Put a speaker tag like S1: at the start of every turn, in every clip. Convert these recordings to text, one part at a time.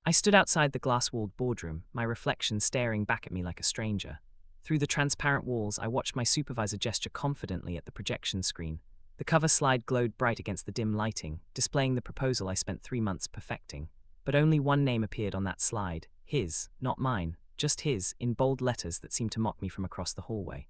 S1: I stood outside the glass-walled boardroom, my reflection staring back at me like a stranger. Through the transparent walls, I watched my supervisor gesture confidently at the projection screen. The cover slide glowed bright against the dim lighting, displaying the proposal I spent 3 months perfecting. But only one name appeared on that slide, his, not mine, just his, in bold letters that seemed to mock me from across the hallway.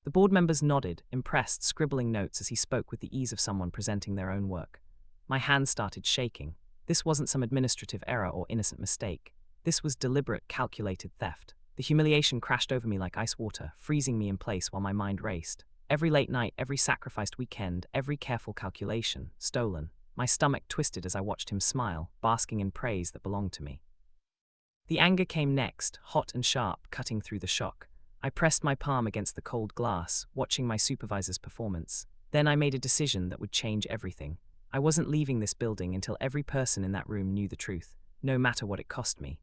S1: The board members nodded, impressed, scribbling notes as he spoke with the ease of someone presenting their own work. My hands started shaking. This wasn't some administrative error or innocent mistake. This was deliberate, calculated theft. The humiliation crashed over me like ice water, freezing me in place while my mind raced. Every late night, every sacrificed weekend, every careful calculation, stolen. My stomach twisted as I watched him smile, basking in praise that belonged to me. The anger came next, hot and sharp, cutting through the shock. I pressed my palm against the cold glass, watching my supervisor's performance. Then I made a decision that would change everything. I wasn't leaving this building until every person in that room knew the truth, no matter what it cost me.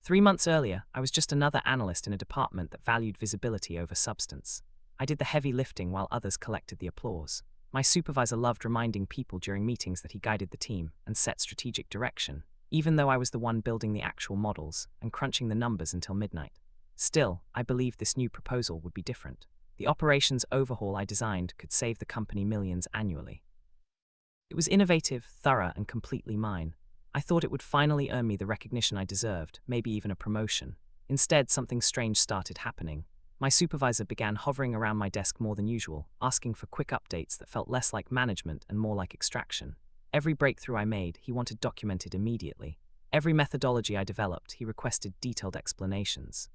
S1: 3 months earlier, I was just another analyst in a department that valued visibility over substance. I did the heavy lifting while others collected the applause. My supervisor loved reminding people during meetings that he guided the team and set strategic direction, even though I was the one building the actual models and crunching the numbers until midnight. Still, I believed this new proposal would be different. The operations overhaul I designed could save the company millions annually. It was innovative, thorough, and completely mine. I thought it would finally earn me the recognition I deserved, maybe even a promotion. Instead, something strange started happening. My supervisor began hovering around my desk more than usual, asking for quick updates that felt less like management and more like extraction. Every breakthrough I made, he wanted documented immediately. Every methodology I developed, he requested detailed explanations.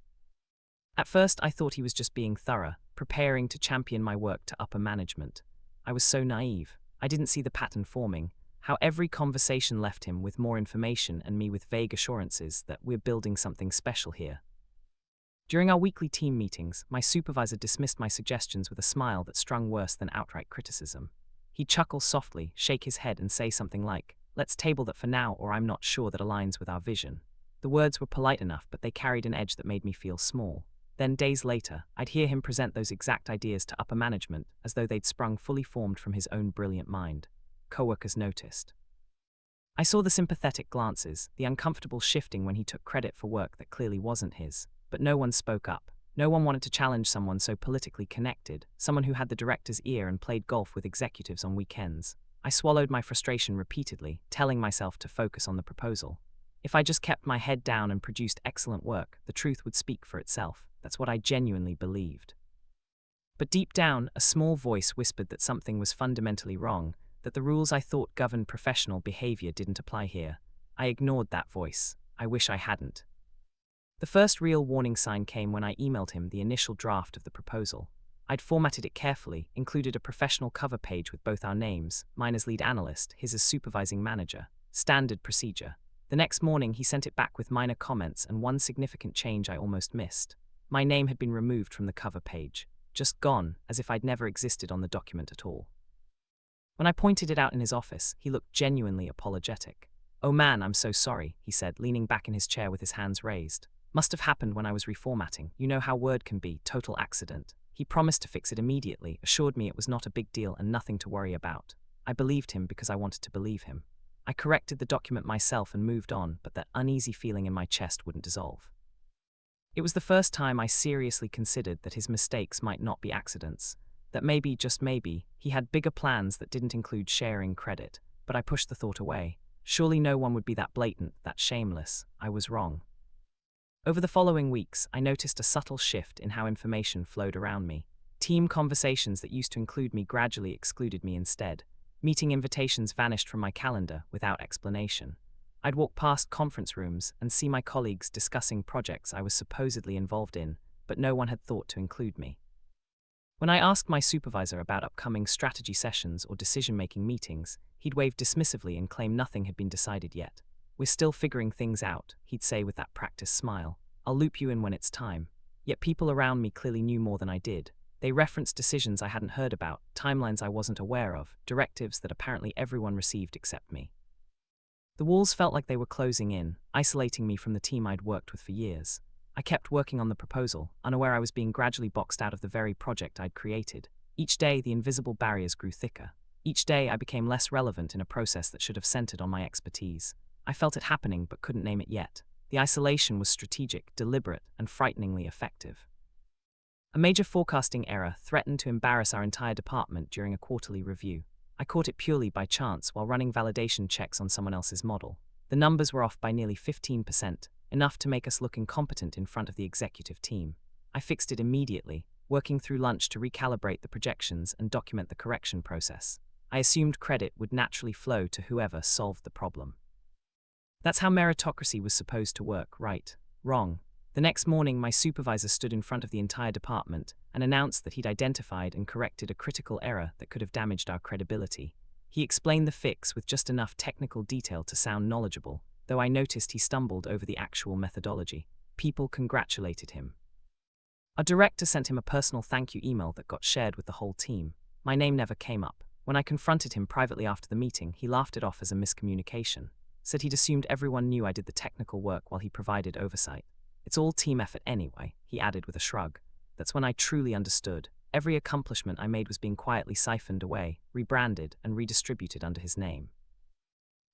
S1: At first, I thought he was just being thorough, preparing to champion my work to upper management. I was so naive. I didn't see the pattern forming, how every conversation left him with more information and me with vague assurances that we're building something special here. During our weekly team meetings, my supervisor dismissed my suggestions with a smile that stung worse than outright criticism. He'd chuckle softly, shake his head and say something like, "Let's table that for now, or I'm not sure that aligns with our vision." The words were polite enough, but they carried an edge that made me feel small. Then, days later, I'd hear him present those exact ideas to upper management as though they'd sprung fully formed from his own brilliant mind. Coworkers noticed. I saw the sympathetic glances, the uncomfortable shifting when he took credit for work that clearly wasn't his. But no one spoke up. No one wanted to challenge someone so politically connected, someone who had the director's ear and played golf with executives on weekends. I swallowed my frustration repeatedly, telling myself to focus on the proposal. If I just kept my head down and produced excellent work, the truth would speak for itself. That's what I genuinely believed. But deep down, a small voice whispered that something was fundamentally wrong, that the rules I thought governed professional behavior didn't apply here. I ignored that voice. I wish I hadn't. The first real warning sign came when I emailed him the initial draft of the proposal. I'd formatted it carefully, included a professional cover page with both our names, mine as lead analyst, his as supervising manager. Standard procedure. The next morning, he sent it back with minor comments and one significant change I almost missed. My name had been removed from the cover page, just gone, as if I'd never existed on the document at all. When I pointed it out in his office, he looked genuinely apologetic. "Oh man, I'm so sorry," he said, leaning back in his chair with his hands raised. "Must have happened when I was reformatting. You know how Word can be, total accident." He promised to fix it immediately, assured me it was not a big deal and nothing to worry about. I believed him because I wanted to believe him. I corrected the document myself and moved on, but that uneasy feeling in my chest wouldn't dissolve. It was the first time I seriously considered that his mistakes might not be accidents, that maybe, just maybe, he had bigger plans that didn't include sharing credit, but I pushed the thought away. Surely no one would be that blatant, that shameless. I was wrong. Over the following weeks, I noticed a subtle shift in how information flowed around me. Team conversations that used to include me gradually excluded me instead. Meeting invitations vanished from my calendar without explanation. I'd walk past conference rooms and see my colleagues discussing projects I was supposedly involved in, but no one had thought to include me. When I asked my supervisor about upcoming strategy sessions or decision-making meetings, he'd wave dismissively and claim nothing had been decided yet. "We're still figuring things out," he'd say with that practiced smile. "I'll loop you in when it's time." Yet people around me clearly knew more than I did. They referenced decisions I hadn't heard about, timelines I wasn't aware of, directives that apparently everyone received except me. The walls felt like they were closing in, isolating me from the team I'd worked with for years. I kept working on the proposal, unaware I was being gradually boxed out of the very project I'd created. Each day, the invisible barriers grew thicker. Each day, I became less relevant in a process that should have centered on my expertise. I felt it happening but couldn't name it yet. The isolation was strategic, deliberate, and frighteningly effective. A major forecasting error threatened to embarrass our entire department during a quarterly review. I caught it purely by chance while running validation checks on someone else's model. The numbers were off by nearly 15%, enough to make us look incompetent in front of the executive team. I fixed it immediately, working through lunch to recalibrate the projections and document the correction process. I assumed credit would naturally flow to whoever solved the problem. That's how meritocracy was supposed to work, right? Wrong. The next morning, my supervisor stood in front of the entire department and announced that he'd identified and corrected a critical error that could have damaged our credibility. He explained the fix with just enough technical detail to sound knowledgeable, though I noticed he stumbled over the actual methodology. People congratulated him. Our director sent him a personal thank you email that got shared with the whole team. My name never came up. When I confronted him privately after the meeting, he laughed it off as a miscommunication, said he'd assumed everyone knew I did the technical work while he provided oversight. It's all team effort anyway, he added with a shrug. That's when I truly understood. Every accomplishment I made was being quietly siphoned away, rebranded, and redistributed under his name.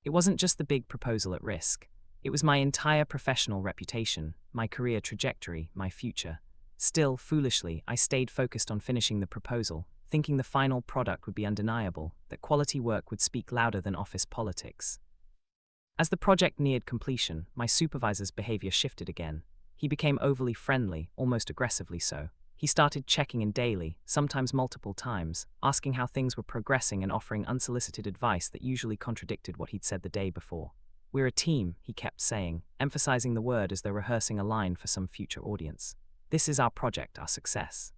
S1: It wasn't just the big proposal at risk. It was my entire professional reputation, my career trajectory, my future. Still, foolishly, I stayed focused on finishing the proposal, thinking the final product would be undeniable, that quality work would speak louder than office politics. As the project neared completion, my supervisor's behavior shifted again. He became overly friendly, almost aggressively so. He started checking in daily, sometimes multiple times, asking how things were progressing and offering unsolicited advice that usually contradicted what he'd said the day before. "We're a team," he kept saying, emphasizing the word as though rehearsing a line for some future audience. "This is our project, our success."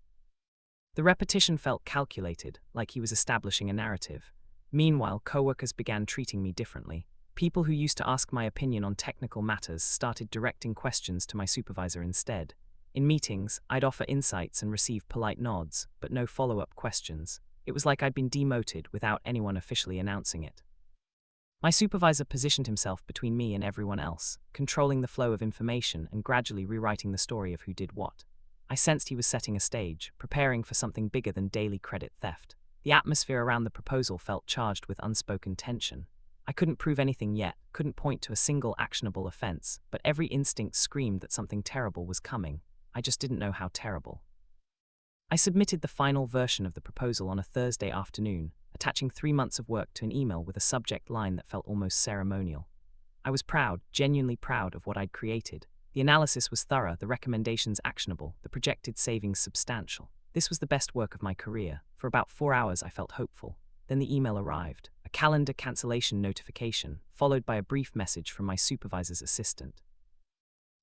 S1: The repetition felt calculated, like he was establishing a narrative. Meanwhile, coworkers began treating me differently. People who used to ask my opinion on technical matters started directing questions to my supervisor instead. In meetings, I'd offer insights and receive polite nods, but no follow-up questions. It was like I'd been demoted without anyone officially announcing it. My supervisor positioned himself between me and everyone else, controlling the flow of information and gradually rewriting the story of who did what. I sensed he was setting a stage, preparing for something bigger than daily credit theft. The atmosphere around the proposal felt charged with unspoken tension. I couldn't prove anything yet, couldn't point to a single actionable offense, but every instinct screamed that something terrible was coming. I just didn't know how terrible. I submitted the final version of the proposal on a Thursday afternoon, attaching 3 months of work to an email with a subject line that felt almost ceremonial. I was proud, genuinely proud of what I'd created. The analysis was thorough, the recommendations actionable, the projected savings substantial. This was the best work of my career. For about 4 hours I felt hopeful. Then the email arrived, a calendar cancellation notification, followed by a brief message from my supervisor's assistant.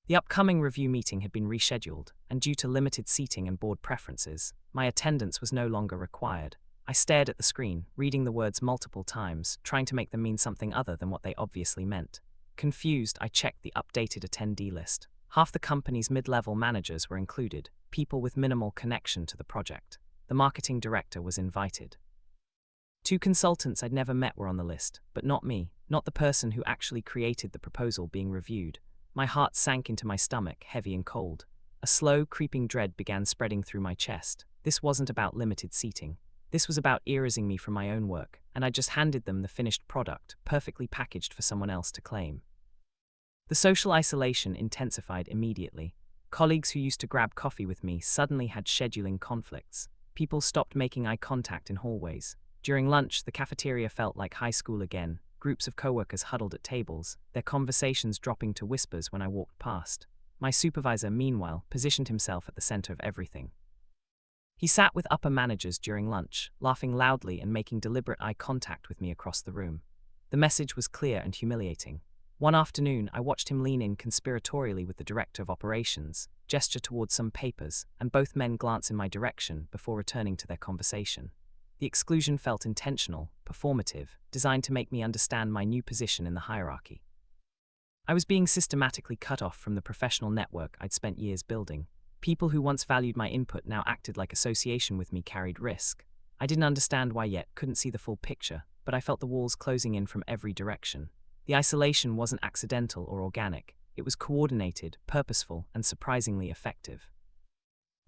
S1: The upcoming review meeting had been rescheduled, and due to limited seating and board preferences, my attendance was no longer required. I stared at the screen, reading the words multiple times, trying to make them mean something other than what they obviously meant. Confused, I checked the updated attendee list. Half the company's mid-level managers were included, people with minimal connection to the project. The marketing director was invited. 2 consultants I'd never met were on the list, but not me, not the person who actually created the proposal being reviewed. My heart sank into my stomach, heavy and cold. A slow, creeping dread began spreading through my chest. This wasn't about limited seating. This was about erasing me from my own work, and I just handed them the finished product, perfectly packaged for someone else to claim. The social isolation intensified immediately. Colleagues who used to grab coffee with me suddenly had scheduling conflicts. People stopped making eye contact in hallways. During lunch, the cafeteria felt like high school again. Groups of coworkers huddled at tables, their conversations dropping to whispers when I walked past. My supervisor, meanwhile, positioned himself at the center of everything. He sat with upper managers during lunch, laughing loudly and making deliberate eye contact with me across the room. The message was clear and humiliating. One afternoon, I watched him lean in conspiratorially with the director of operations, gesture towards some papers, and both men glance in my direction before returning to their conversation. The exclusion felt intentional, performative, designed to make me understand my new position in the hierarchy. I was being systematically cut off from the professional network I'd spent years building. People who once valued my input now acted like association with me carried risk. I didn't understand why yet, couldn't see the full picture, but I felt the walls closing in from every direction. The isolation wasn't accidental or organic. It was coordinated, purposeful, and surprisingly effective.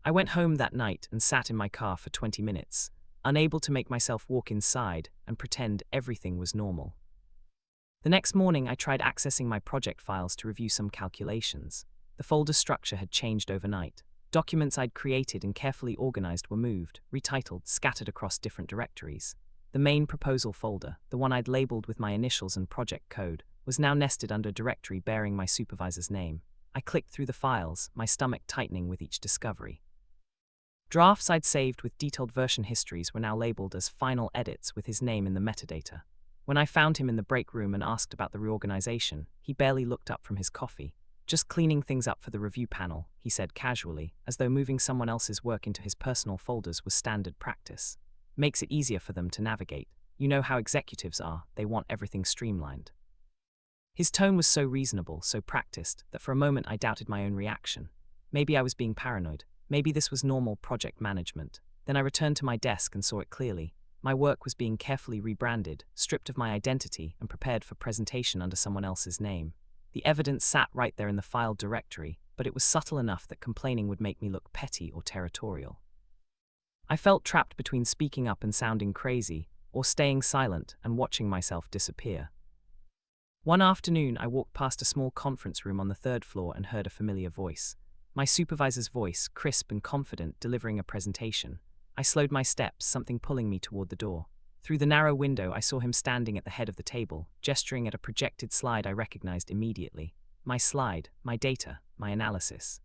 S1: I went home that night and sat in my car for 20 minutes, unable to make myself walk inside and pretend everything was normal. The next morning, I tried accessing my project files to review some calculations. The folder structure had changed overnight. Documents I'd created and carefully organized were moved, retitled, scattered across different directories. The main proposal folder, the one I'd labeled with my initials and project code, was now nested under a directory bearing my supervisor's name. I clicked through the files, my stomach tightening with each discovery. Drafts I'd saved with detailed version histories were now labeled as final edits with his name in the metadata. When I found him in the break room and asked about the reorganization, he barely looked up from his coffee. "Just cleaning things up for the review panel," he said casually, as though moving someone else's work into his personal folders was standard practice. "Makes it easier for them to navigate. You know how executives are, they want everything streamlined." His tone was so reasonable, so practiced, that for a moment I doubted my own reaction. Maybe I was being paranoid. Maybe this was normal project management. Then I returned to my desk and saw it clearly. My work was being carefully rebranded, stripped of my identity, and prepared for presentation under someone else's name. The evidence sat right there in the file directory, but it was subtle enough that complaining would make me look petty or territorial. I felt trapped between speaking up and sounding crazy, or staying silent and watching myself disappear. One afternoon, I walked past a small conference room on the third floor and heard a familiar voice. My supervisor's voice, crisp and confident, delivering a presentation. I slowed my steps, something pulling me toward the door. Through the narrow window, I saw him standing at the head of the table, gesturing at a projected slide I recognized immediately. My slide, my data, my analysis.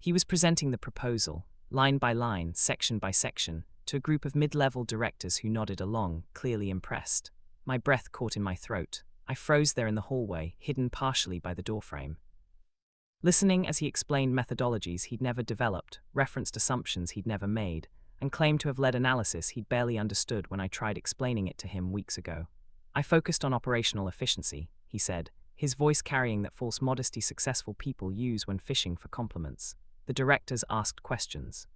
S1: He was presenting the proposal, line by line, section by section, to a group of mid-level directors who nodded along, clearly impressed. My breath caught in my throat. I froze there in the hallway, hidden partially by the doorframe. Listening as he explained methodologies he'd never developed, referenced assumptions he'd never made, and claimed to have led analysis he'd barely understood when I tried explaining it to him weeks ago. "I focused on operational efficiency," he said, his voice carrying that false modesty successful people use when fishing for compliments. The directors asked questions.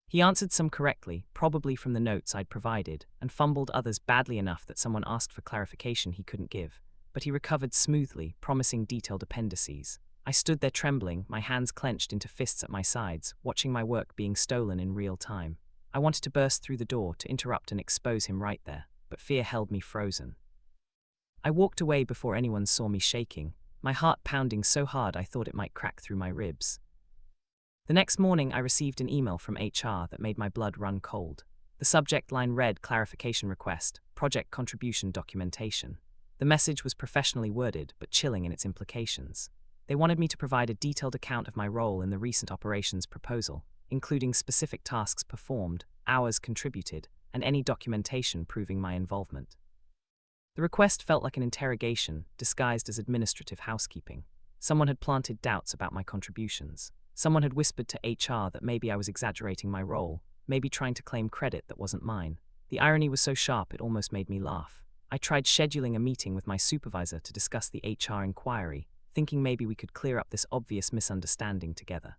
S1: He answered some correctly, probably from the notes I'd provided, and fumbled others badly enough that someone asked for clarification he couldn't give. But he recovered smoothly, promising detailed appendices. I stood there trembling, my hands clenched into fists at my sides, watching my work being stolen in real time. I wanted to burst through the door to interrupt and expose him right there, but fear held me frozen. I walked away before anyone saw me shaking, my heart pounding so hard I thought it might crack through my ribs. The next morning, I received an email from HR that made my blood run cold. The subject line read "Clarification Request, Project Contribution Documentation." The message was professionally worded, but chilling in its implications. They wanted me to provide a detailed account of my role in the recent operations proposal, including specific tasks performed, hours contributed, and any documentation proving my involvement. The request felt like an interrogation, disguised as administrative housekeeping. Someone had planted doubts about my contributions. Someone had whispered to HR that maybe I was exaggerating my role, maybe trying to claim credit that wasn't mine. The irony was so sharp it almost made me laugh. I tried scheduling a meeting with my supervisor to discuss the HR inquiry, thinking maybe we could clear up this obvious misunderstanding together.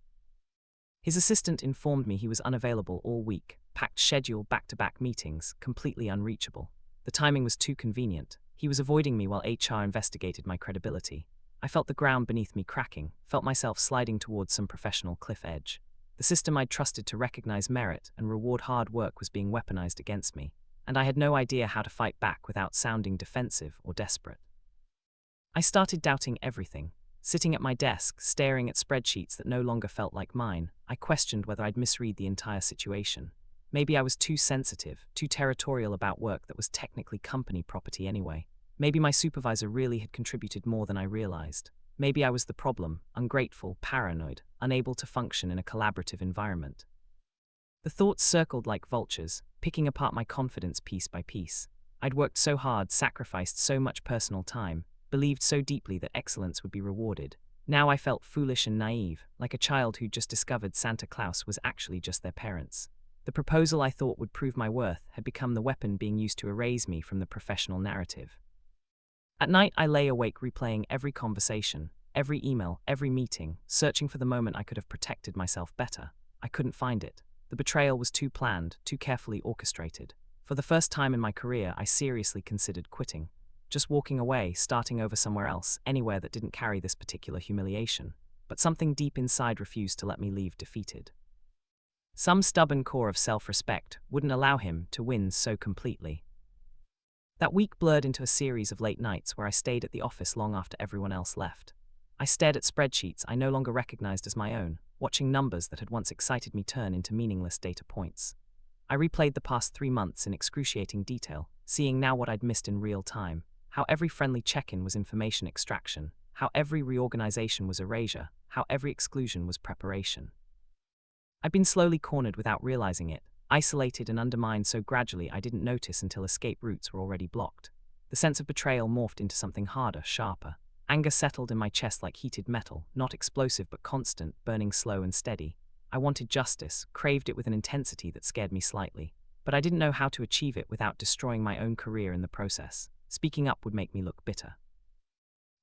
S1: His assistant informed me he was unavailable all week, packed schedule back-to-back meetings, completely unreachable. The timing was too convenient. He was avoiding me while HR investigated my credibility. I felt the ground beneath me cracking, felt myself sliding towards some professional cliff edge. The system I'd trusted to recognize merit and reward hard work was being weaponized against me, and I had no idea how to fight back without sounding defensive or desperate. I started doubting everything. Sitting at my desk, staring at spreadsheets that no longer felt like mine, I questioned whether I'd misread the entire situation. Maybe I was too sensitive, too territorial about work that was technically company property anyway. Maybe my supervisor really had contributed more than I realized. Maybe I was the problem, ungrateful, paranoid, unable to function in a collaborative environment. The thoughts circled like vultures, picking apart my confidence piece by piece. I'd worked so hard, sacrificed so much personal time, believed so deeply that excellence would be rewarded. Now I felt foolish and naive, like a child who'd just discovered Santa Claus was actually just their parents. The proposal I thought would prove my worth had become the weapon being used to erase me from the professional narrative. At night, I lay awake replaying every conversation, every email, every meeting, searching for the moment I could have protected myself better. I couldn't find it. The betrayal was too planned, too carefully orchestrated. For the first time in my career, I seriously considered quitting. Just walking away, starting over somewhere else, anywhere that didn't carry this particular humiliation. But something deep inside refused to let me leave defeated. Some stubborn core of self-respect wouldn't allow him to win so completely. That week blurred into a series of late nights where I stayed at the office long after everyone else left. I stared at spreadsheets I no longer recognized as my own, watching numbers that had once excited me turn into meaningless data points. I replayed the past 3 months in excruciating detail, seeing now what I'd missed in real time, how every friendly check-in was information extraction, how every reorganization was erasure, how every exclusion was preparation. I'd been slowly cornered without realizing it, isolated and undermined so gradually I didn't notice until escape routes were already blocked. The sense of betrayal morphed into something harder, sharper. Anger settled in my chest like heated metal, not explosive but constant, burning slow and steady. I wanted justice, craved it with an intensity that scared me slightly, but I didn't know how to achieve it without destroying my own career in the process. Speaking up would make me look bitter.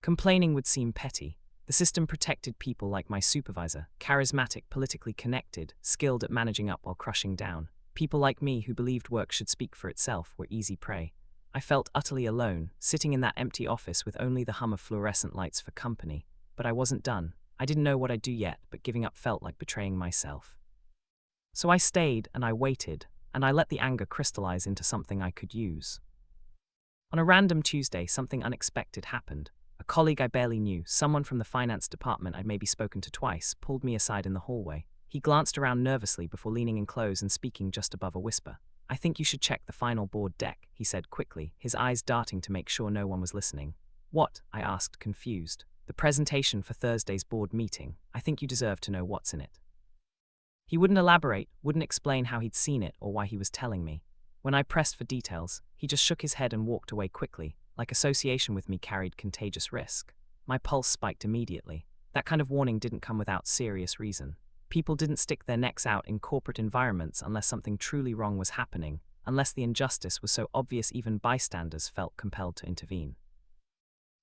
S1: Complaining would seem petty. The system protected people like my supervisor, charismatic, politically connected, skilled at managing up while crushing down. People like me who believed work should speak for itself were easy prey. I felt utterly alone, sitting in that empty office with only the hum of fluorescent lights for company. But I wasn't done. I didn't know what I'd do yet, but giving up felt like betraying myself. So I stayed, and I waited, and I let the anger crystallize into something I could use. On a random Tuesday, something unexpected happened. A colleague I barely knew, someone from the finance department I'd maybe spoken to twice, pulled me aside in the hallway. He glanced around nervously before leaning in close and speaking just above a whisper. "I think you should check the final board deck," he said quickly, his eyes darting to make sure no one was listening. "What?" I asked, confused. "The presentation for Thursday's board meeting. I think you deserve to know what's in it." He wouldn't elaborate, wouldn't explain how he'd seen it or why he was telling me. When I pressed for details, he just shook his head and walked away quickly, like association with me carried contagious risk. My pulse spiked immediately. That kind of warning didn't come without serious reason. People didn't stick their necks out in corporate environments unless something truly wrong was happening, unless the injustice was so obvious even bystanders felt compelled to intervene.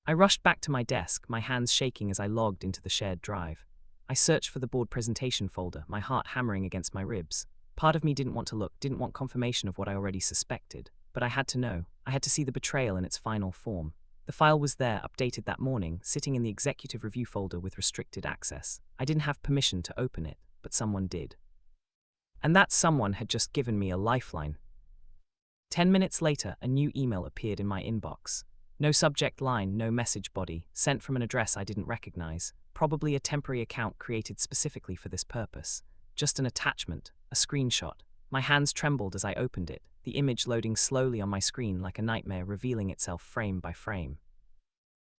S1: I rushed back to my desk, my hands shaking as I logged into the shared drive. I searched for the board presentation folder, my heart hammering against my ribs. Part of me didn't want to look, didn't want confirmation of what I already suspected, but I had to know. I had to see the betrayal in its final form. The file was there, updated that morning, sitting in the executive review folder with restricted access. I didn't have permission to open it, but someone did. And that someone had just given me a lifeline. 10 minutes later, a new email appeared in my inbox. No subject line, no message body, sent from an address I didn't recognize, probably a temporary account created specifically for this purpose. Just an attachment, a screenshot. My hands trembled as I opened it, the image loading slowly on my screen like a nightmare, revealing itself frame by frame.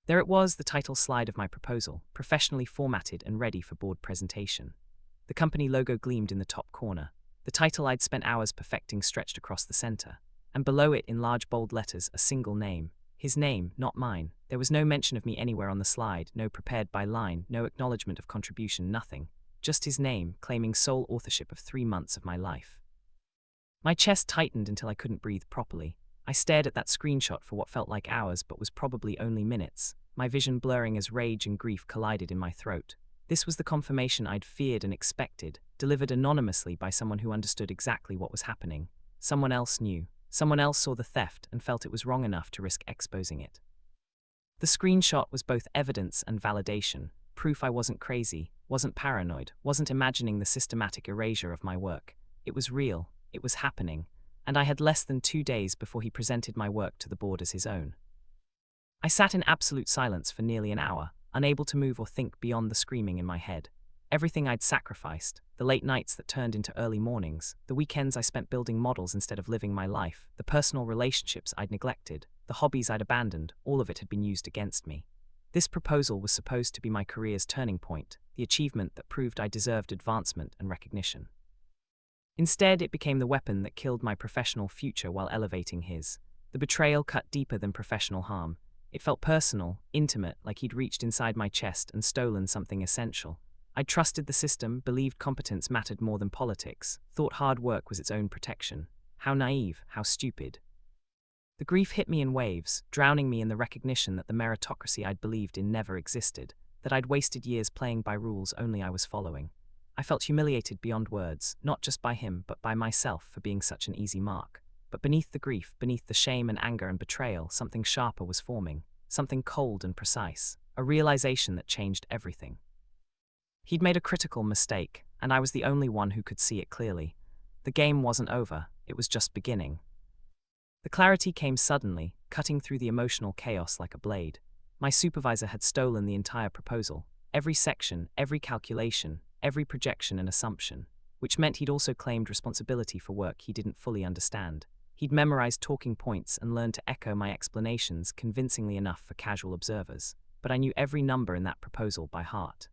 S1: There it was, the title slide of my proposal, professionally formatted and ready for board presentation. The company logo gleamed in the top corner. The title I'd spent hours perfecting stretched across the center. And below it, in large bold letters, a single name. His name, not mine. There was no mention of me anywhere on the slide, no prepared by line, no acknowledgement of contribution, nothing. Just his name, claiming sole authorship of 3 months of my life. My chest tightened until I couldn't breathe properly. I stared at that screenshot for what felt like hours but was probably only minutes, my vision blurring as rage and grief collided in my throat. This was the confirmation I'd feared and expected, delivered anonymously by someone who understood exactly what was happening. Someone else knew. Someone else saw the theft and felt it was wrong enough to risk exposing it. The screenshot was both evidence and validation, proof I wasn't crazy, wasn't paranoid, wasn't imagining the systematic erasure of my work. It was real, it was happening, and I had less than 2 days before he presented my work to the board as his own. I sat in absolute silence for nearly an hour, unable to move or think beyond the screaming in my head. Everything I'd sacrificed, the late nights that turned into early mornings, the weekends I spent building models instead of living my life, the personal relationships I'd neglected, the hobbies I'd abandoned, all of it had been used against me. This proposal was supposed to be my career's turning point, the achievement that proved I deserved advancement and recognition. Instead, it became the weapon that killed my professional future while elevating his. The betrayal cut deeper than professional harm. It felt personal, intimate, like he'd reached inside my chest and stolen something essential. I'd trusted the system, believed competence mattered more than politics, thought hard work was its own protection. How naive, how stupid. The grief hit me in waves, drowning me in the recognition that the meritocracy I'd believed in never existed, that I'd wasted years playing by rules only I was following. I felt humiliated beyond words, not just by him, but by myself for being such an easy mark. But beneath the grief, beneath the shame and anger and betrayal, something sharper was forming, something cold and precise, a realization that changed everything. He'd made a critical mistake, and I was the only one who could see it clearly. The game wasn't over, it was just beginning. The clarity came suddenly, cutting through the emotional chaos like a blade. My supervisor had stolen the entire proposal, every section, every calculation, every projection and assumption, which meant he'd also claimed responsibility for work he didn't fully understand. He'd memorized talking points and learned to echo my explanations convincingly enough for casual observers, but I knew every number in that proposal by heart.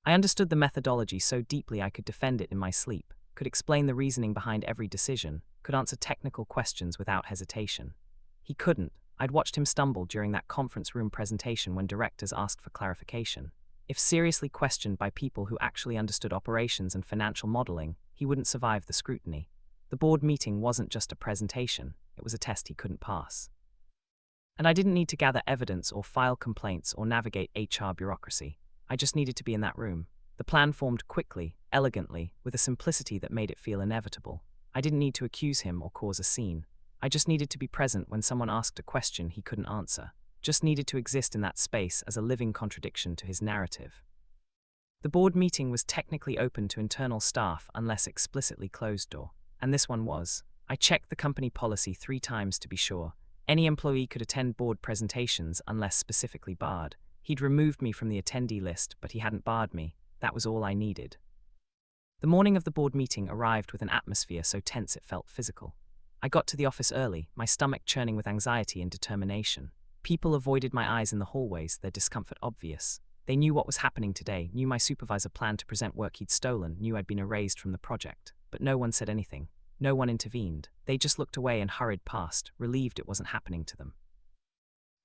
S1: I understood the methodology so deeply I could defend it in my sleep, could explain the reasoning behind every decision, could answer technical questions without hesitation. He couldn't. I'd watched him stumble during that conference room presentation when directors asked for clarification. If seriously questioned by people who actually understood operations and financial modeling, he wouldn't survive the scrutiny. The board meeting wasn't just a presentation, it was a test he couldn't pass. And I didn't need to gather evidence or file complaints or navigate HR bureaucracy. I just needed to be in that room. The plan formed quickly, elegantly, with a simplicity that made it feel inevitable. I didn't need to accuse him or cause a scene. I just needed to be present when someone asked a question he couldn't answer. Just needed to exist in that space as a living contradiction to his narrative. The board meeting was technically open to internal staff unless explicitly closed door. And this one was. I checked the company policy 3 times to be sure. Any employee could attend board presentations unless specifically barred. He'd removed me from the attendee list, but he hadn't barred me. That was all I needed. The morning of the board meeting arrived with an atmosphere so tense it felt physical. I got to the office early, my stomach churning with anxiety and determination. People avoided my eyes in the hallways, their discomfort obvious. They knew what was happening today, knew my supervisor planned to present work he'd stolen, knew I'd been erased from the project. But no one said anything. No one intervened. They just looked away and hurried past, relieved it wasn't happening to them.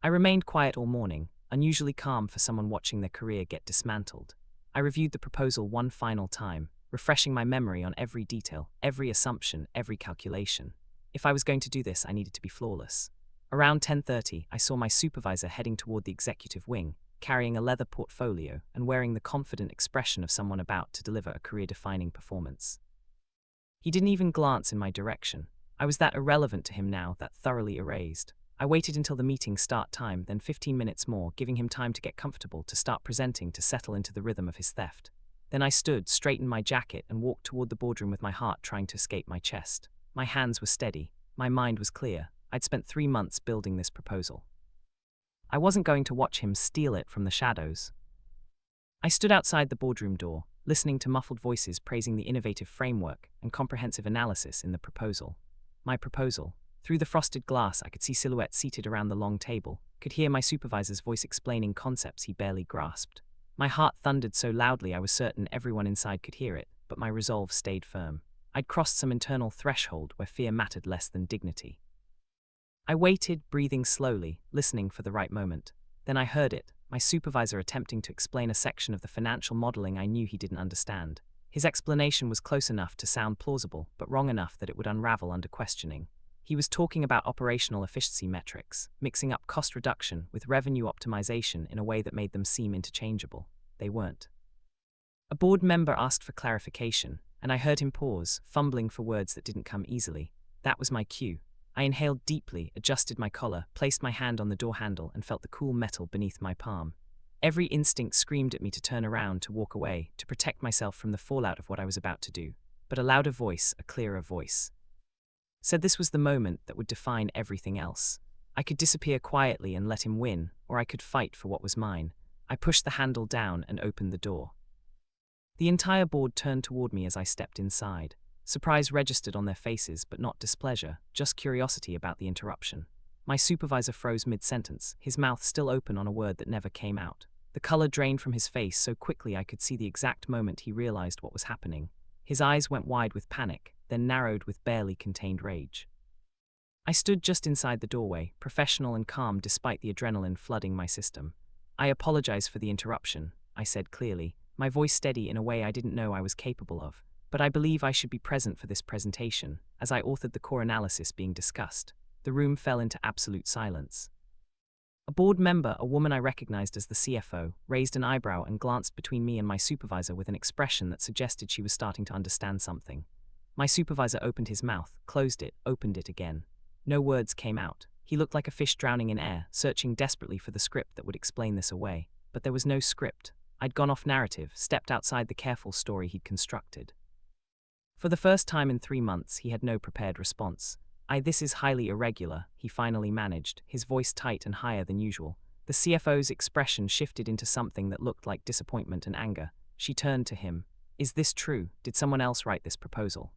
S1: I remained quiet all morning, unusually calm for someone watching their career get dismantled. I reviewed the proposal one final time, refreshing my memory on every detail, every assumption, every calculation. If I was going to do this, I needed to be flawless. Around 10:30, I saw my supervisor heading toward the executive wing, carrying a leather portfolio and wearing the confident expression of someone about to deliver a career-defining performance. He didn't even glance in my direction. I was that irrelevant to him now, that thoroughly erased. I waited until the meeting start time, then 15 minutes more, giving him time to get comfortable, to start presenting, to settle into the rhythm of his theft. Then I stood, straightened my jacket, and walked toward the boardroom with my heart trying to escape my chest. My hands were steady. My mind was clear. I'd spent 3 months building this proposal. I wasn't going to watch him steal it from the shadows. I stood outside the boardroom door, listening to muffled voices praising the innovative framework and comprehensive analysis in the proposal. My proposal. Through the frosted glass, I could see silhouettes seated around the long table, could hear my supervisor's voice explaining concepts he barely grasped. My heart thundered so loudly I was certain everyone inside could hear it, but my resolve stayed firm. I'd crossed some internal threshold where fear mattered less than dignity. I waited, breathing slowly, listening for the right moment. Then I heard it, my supervisor attempting to explain a section of the financial modeling I knew he didn't understand. His explanation was close enough to sound plausible, but wrong enough that it would unravel under questioning. He was talking about operational efficiency metrics, mixing up cost reduction with revenue optimization in a way that made them seem interchangeable. They weren't. A board member asked for clarification, and I heard him pause, fumbling for words that didn't come easily. That was my cue. I inhaled deeply, adjusted my collar, placed my hand on the door handle, and felt the cool metal beneath my palm. Every instinct screamed at me to turn around, to walk away, to protect myself from the fallout of what I was about to do. But a louder voice, a clearer voice, said this was the moment that would define everything else. I could disappear quietly and let him win, or I could fight for what was mine. I pushed the handle down and opened the door. The entire board turned toward me as I stepped inside. Surprise registered on their faces, but not displeasure, just curiosity about the interruption. My supervisor froze mid-sentence, his mouth still open on a word that never came out. The color drained from his face so quickly I could see the exact moment he realized what was happening. His eyes went wide with panic, then narrowed with barely contained rage. I stood just inside the doorway, professional and calm despite the adrenaline flooding my system. I apologize for the interruption, I said clearly, my voice steady in a way I didn't know I was capable of. But I believe I should be present for this presentation, as I authored the core analysis being discussed. The room fell into absolute silence. A board member, a woman I recognized as the CFO, raised an eyebrow and glanced between me and my supervisor with an expression that suggested she was starting to understand something. My supervisor opened his mouth, closed it, opened it again. No words came out. He looked like a fish drowning in air, searching desperately for the script that would explain this away. But there was no script. I'd gone off narrative, stepped outside the careful story he'd constructed. For the first time in 3 months, he had no prepared response. This is highly irregular, he finally managed, his voice tight and higher than usual. The CFO's expression shifted into something that looked like disappointment and anger. She turned to him. Is this true? Did someone else write this proposal?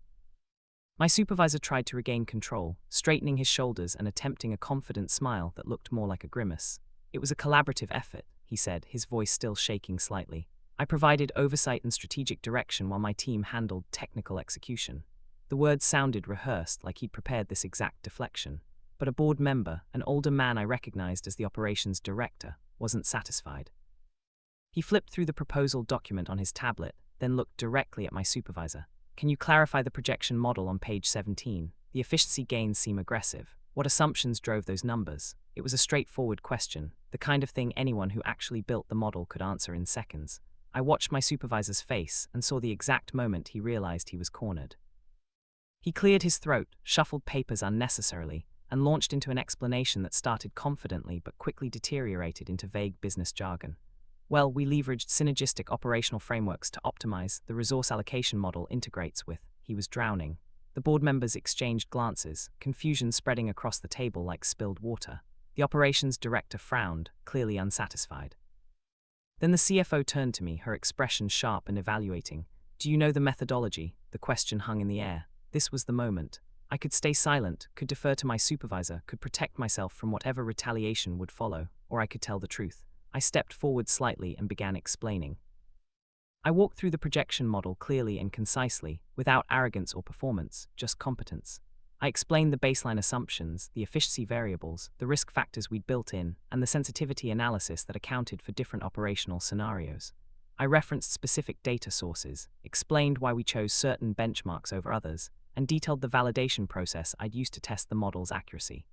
S1: My supervisor tried to regain control, straightening his shoulders and attempting a confident smile that looked more like a grimace. It was a collaborative effort, he said, his voice still shaking slightly. I provided oversight and strategic direction while my team handled technical execution. The words sounded rehearsed, like he'd prepared this exact deflection. But a board member, an older man I recognized as the operations director, wasn't satisfied. He flipped through the proposal document on his tablet, then looked directly at my supervisor. Can you clarify the projection model on page 17? The efficiency gains seem aggressive. What assumptions drove those numbers? It was a straightforward question, the kind of thing anyone who actually built the model could answer in seconds. I watched my supervisor's face and saw the exact moment he realized he was cornered. He cleared his throat, shuffled papers unnecessarily, and launched into an explanation that started confidently but quickly deteriorated into vague business jargon. Well, we leveraged synergistic operational frameworks to optimize. The resource allocation model integrates with. He was drowning. The board members exchanged glances, confusion spreading across the table like spilled water. The operations director frowned, clearly unsatisfied. Then the CFO turned to me, her expression sharp and evaluating. Do you know the methodology? The question hung in the air. This was the moment. I could stay silent, could defer to my supervisor, could protect myself from whatever retaliation would follow, or I could tell the truth. I stepped forward slightly and began explaining. I walked through the projection model clearly and concisely, without arrogance or performance, just competence. I explained the baseline assumptions, the efficiency variables, the risk factors we'd built in, and the sensitivity analysis that accounted for different operational scenarios. I referenced specific data sources, explained why we chose certain benchmarks over others, and detailed the validation process I'd used to test the model's accuracy.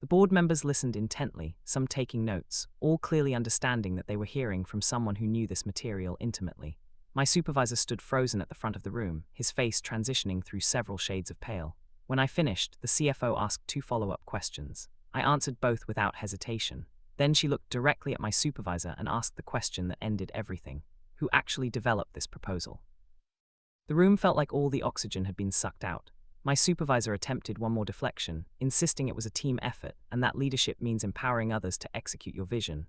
S1: The board members listened intently, some taking notes, all clearly understanding that they were hearing from someone who knew this material intimately. My supervisor stood frozen at the front of the room, his face transitioning through several shades of pale. When I finished, the CFO asked 2 follow-up questions. I answered both without hesitation. Then she looked directly at my supervisor and asked the question that ended everything. Who actually developed this proposal? The room felt like all the oxygen had been sucked out. My supervisor attempted one more deflection, insisting it was a team effort and that leadership means empowering others to execute your vision.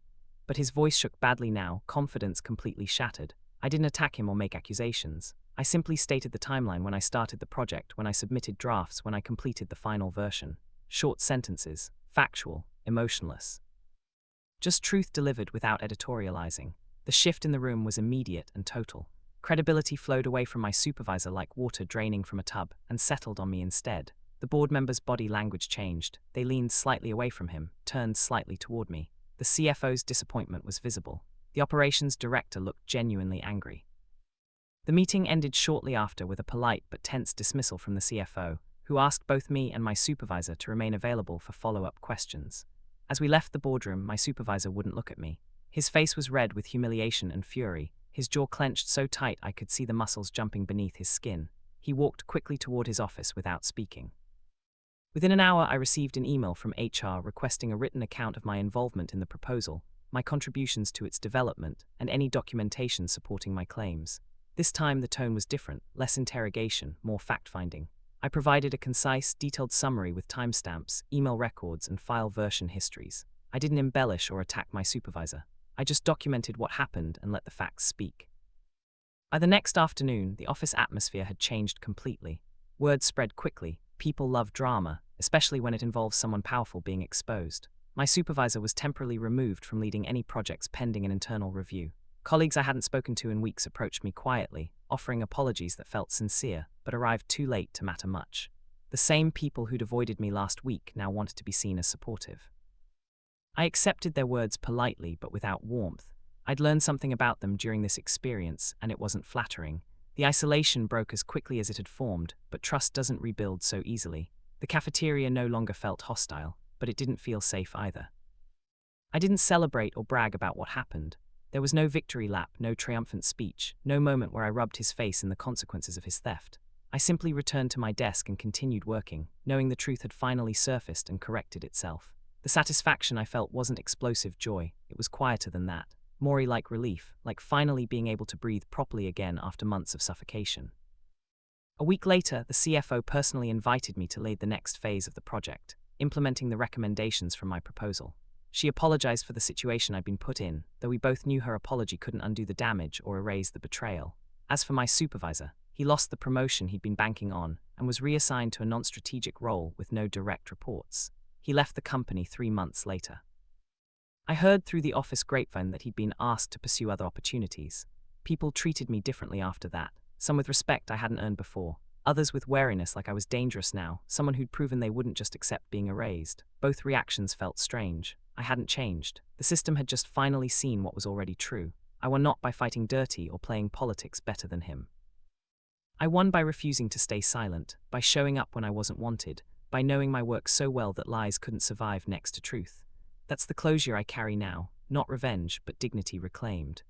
S1: But his voice shook badly now, confidence completely shattered. I didn't attack him or make accusations. I simply stated the timeline: when I started the project, when I submitted drafts, when I completed the final version. Short sentences, factual, emotionless. Just truth delivered without editorializing. The shift in the room was immediate and total. Credibility flowed away from my supervisor like water draining from a tub and settled on me instead. The board members' body language changed. They leaned slightly away from him, turned slightly toward me. The CFO's disappointment was visible. The operations director looked genuinely angry. The meeting ended shortly after with a polite but tense dismissal from the CFO, who asked both me and my supervisor to remain available for follow-up questions. As we left the boardroom, my supervisor wouldn't look at me. His face was red with humiliation and fury, his jaw clenched so tight I could see the muscles jumping beneath his skin. He walked quickly toward his office without speaking. Within an hour, I received an email from HR requesting a written account of my involvement in the proposal, my contributions to its development, and any documentation supporting my claims. This time the tone was different, less interrogation, more fact-finding. I provided a concise, detailed summary with timestamps, email records, and file version histories. I didn't embellish or attack my supervisor. I just documented what happened and let the facts speak. By the next afternoon, the office atmosphere had changed completely. Word spread quickly. People love drama, especially when it involves someone powerful being exposed. My supervisor was temporarily removed from leading any projects pending an internal review. Colleagues I hadn't spoken to in weeks approached me quietly, offering apologies that felt sincere, but arrived too late to matter much. The same people who'd avoided me last week now wanted to be seen as supportive. I accepted their words politely but without warmth. I'd learned something about them during this experience, and it wasn't flattering. The isolation broke as quickly as it had formed, but trust doesn't rebuild so easily. The cafeteria no longer felt hostile, but it didn't feel safe either. I didn't celebrate or brag about what happened. There was no victory lap, no triumphant speech, no moment where I rubbed his face in the consequences of his theft. I simply returned to my desk and continued working, knowing the truth had finally surfaced and corrected itself. The satisfaction I felt wasn't explosive joy, it was quieter than that, more like relief, like finally being able to breathe properly again after months of suffocation. A week later, the CFO personally invited me to lead the next phase of the project, implementing the recommendations from my proposal. She apologized for the situation I'd been put in, though we both knew her apology couldn't undo the damage or erase the betrayal. As for my supervisor, he lost the promotion he'd been banking on and was reassigned to a non-strategic role with no direct reports. He left the company 3 months later. I heard through the office grapevine that he'd been asked to pursue other opportunities. People treated me differently after that, some with respect I hadn't earned before, others with wariness like I was dangerous now, someone who'd proven they wouldn't just accept being erased. Both reactions felt strange. I hadn't changed. The system had just finally seen what was already true. I won not by fighting dirty or playing politics better than him. I won by refusing to stay silent, by showing up when I wasn't wanted, by knowing my work so well that lies couldn't survive next to truth. That's the closure I carry now, not revenge, but dignity reclaimed.